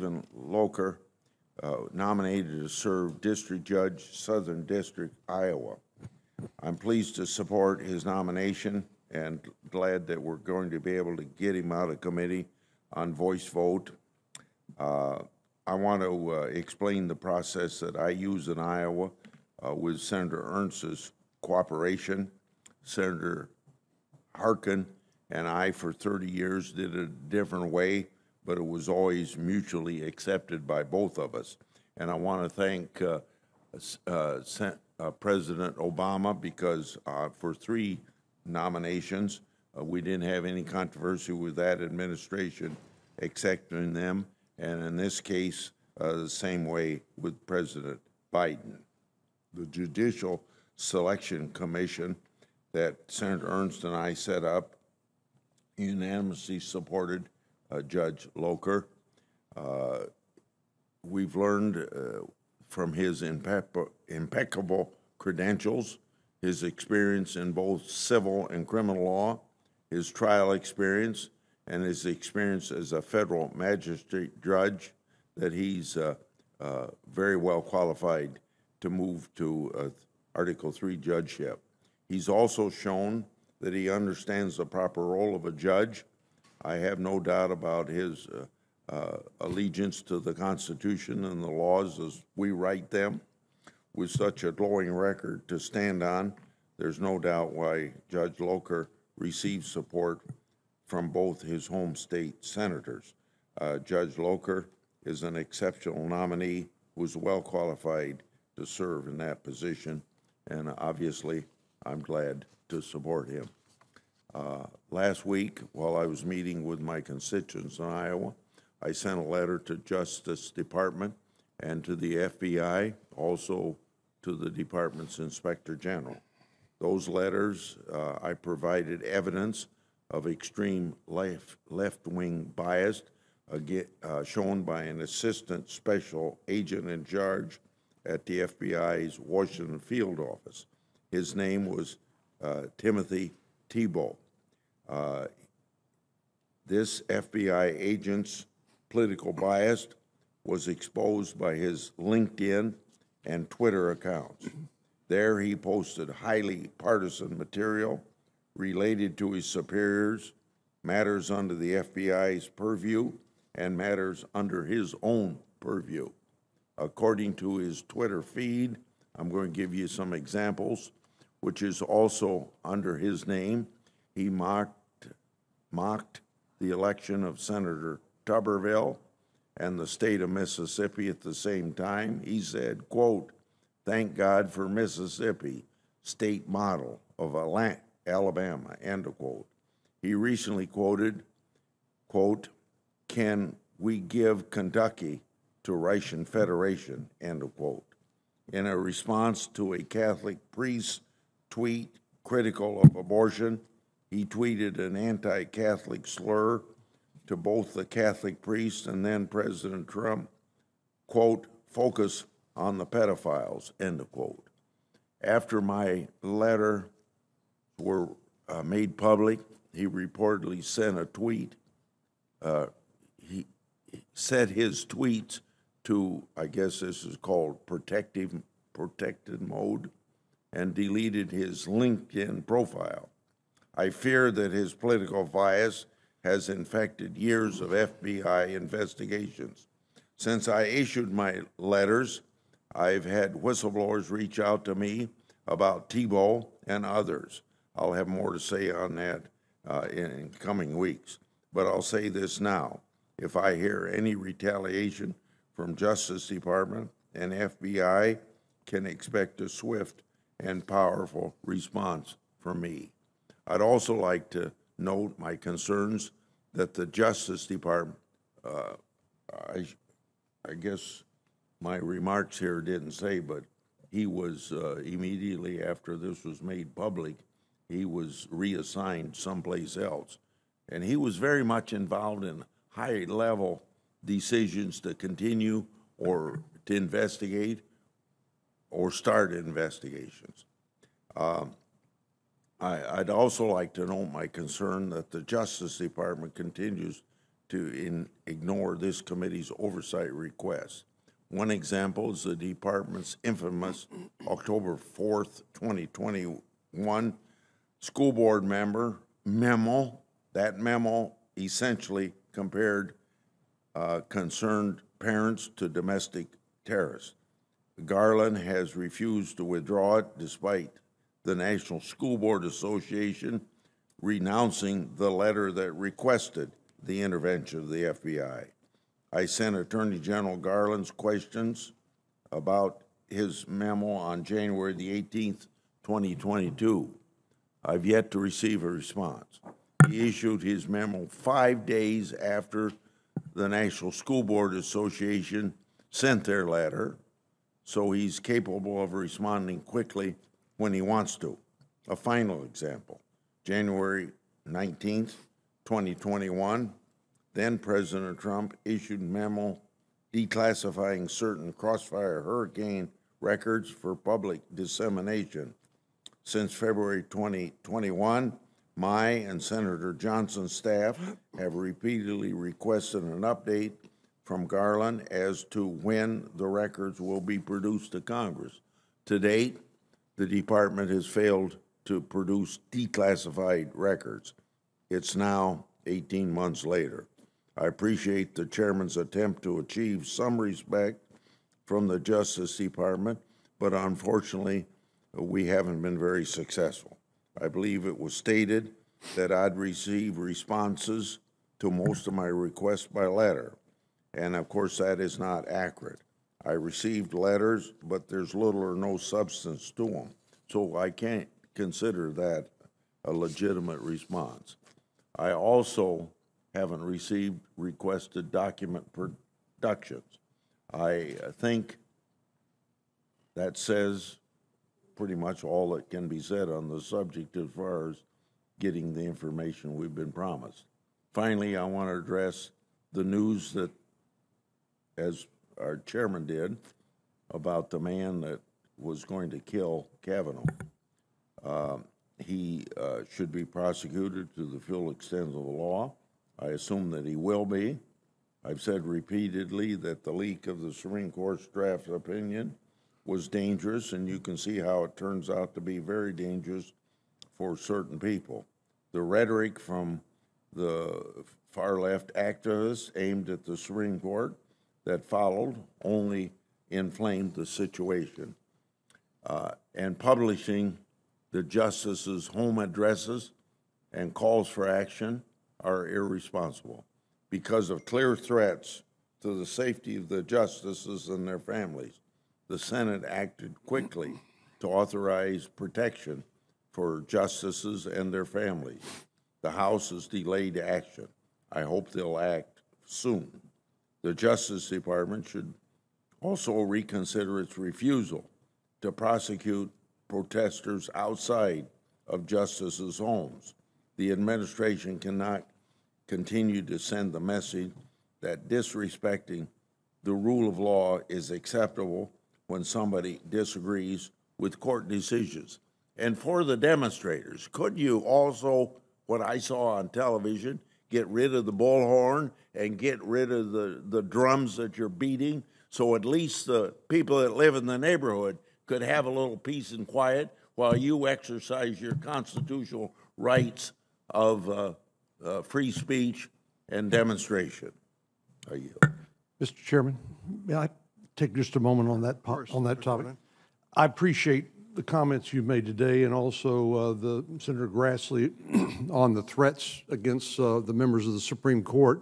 Stephen Loker, nominated to serve District Judge, Southern District, Iowa. I'm pleased to support his nomination and glad that we're going to be able to get him out of committee on voice vote. I want to explain the process that I use in Iowa with Senator Ernst's cooperation. Senator Harkin and I, for 30 years, did it a different way, but it was always mutually accepted by both of us. And I want to thank President Obama because for 3 nominations, we didn't have any controversy with that administration accepting them. And in this case, the same way with President Biden. The Judicial Selection Commission that Senator Ernst and I set up unanimously supported Judge Loker. We've learned from his impeccable credentials, his experience in both civil and criminal law, his trial experience, and his experience as a federal magistrate judge, that he's very well qualified to move to Article III judgeship. He's also shown that he understands the proper role of a judge. I have no doubt about his allegiance to the Constitution and the laws as we write them. With such a glowing record to stand on, there's no doubt why Judge Loker received support from both his home state senators. Judge Loker is an exceptional nominee who's well qualified to serve in that position, and obviously I'm glad to support him. Last week, while I was meeting with my constituents in Iowa, I sent a letter to Justice Department and to the FBI, also to the department's Inspector General. Those letters, I provided evidence of extreme left-wing bias shown by an assistant special agent in charge at the FBI's Washington field office. His name was Timothy Thibault. This FBI agent's political bias was exposed by his LinkedIn and Twitter accounts. There he posted highly partisan material related to his superiors, matters under the FBI's purview, and matters under his own purview. According to his Twitter feed, I'm going to give you some examples, which is also under his name. He mocked the election of Senator Tuberville and the state of Mississippi at the same time. He said, quote, "Thank God for Mississippi, state model of Alabama," end of quote. He recently quoted, quote, "Can we give Kentucky to Russian Federation," end of quote. In a response to a Catholic priest's tweet critical of abortion, he tweeted an anti-Catholic slur to both the Catholic priest and then President Trump, quote, "Focus on the pedophiles," end of quote. After my letter were made public, he reportedly sent a tweet. He set his tweets to, I guess this is called protected mode, and deleted his LinkedIn profile. I fear that his political bias has infected years of FBI investigations. Since I issued my letters, I've had whistleblowers reach out to me about Thibault and others. I'll have more to say on that in coming weeks. But I'll say this now. If I hear any retaliation from Justice Department and FBI, can expect a swift and powerful response from me. I'd also like to note my concerns that the Justice Department, I guess my remarks here didn't say, but he was immediately after this was made public, he was reassigned someplace else. And he was very much involved in high-level decisions to continue or to investigate or start investigations. I'd also like to note my concern that the Justice Department continues to ignore this committee's oversight request. One example is the department's infamous October 4th, 2021 school board member memo. That memo essentially compared concerned parents to domestic terrorists. Garland has refused to withdraw it despite the National School Board Association renouncing the letter that requested the intervention of the FBI. I sent Attorney General Garland's questions about his memo on January the 18th, 2022. I've yet to receive a response. He issued his memo 5 days after the National School Board Association sent their letter, so he's capable of responding quickly when he wants to. A final example, January 19th, 2021, then President Trump issued a memo declassifying certain Crossfire hurricane records for public dissemination. Since February 2021, my and Senator Johnson's staff have repeatedly requested an update from Garland as to when the records will be produced to Congress. To date, the department has failed to produce declassified records. It's now 18 months later. I appreciate the chairman's attempt to achieve some respect from the Justice Department, but unfortunately, we haven't been very successful. I believe it was stated that I'd receive responses to most of my requests by letter, and of course that is not accurate. I received letters, but there's little or no substance to them, so I can't consider that a legitimate response. I also haven't received requested document productions. I think that says pretty much all that can be said on the subject as far as getting the information we've been promised. Finally, I want to address the news that, as our chairman did, about the man that was going to kill Kavanaugh. He should be prosecuted to the full extent of the law. I assume that he will be. I've said repeatedly that the leak of the Supreme Court's draft opinion was dangerous, and you can see how it turns out to be very dangerous for certain people. The rhetoric from the far-left activists aimed at the Supreme Court that followed only inflamed the situation. And publishing the justices' home addresses and calls for action are irresponsible. Because of clear threats to the safety of the justices and their families, the Senate acted quickly to authorize protection for justices and their families. The House has delayed action. I hope they'll act soon. The Justice Department should also reconsider its refusal to prosecute protesters outside of justices' homes. The administration cannot continue to send the message that disrespecting the rule of law is acceptable when somebody disagrees with court decisions. And for the demonstrators, could you also, what I saw on television, get rid of the bullhorn and get rid of the drums that you're beating, so at least the people that live in the neighborhood could have a little peace and quiet while you exercise your constitutional rights of free speech and demonstration? Are you? Mr. Chairman, may I take just a moment on that topic? I appreciate the comments you've made today, and also the Senator Grassley on the threats against the members of the Supreme Court.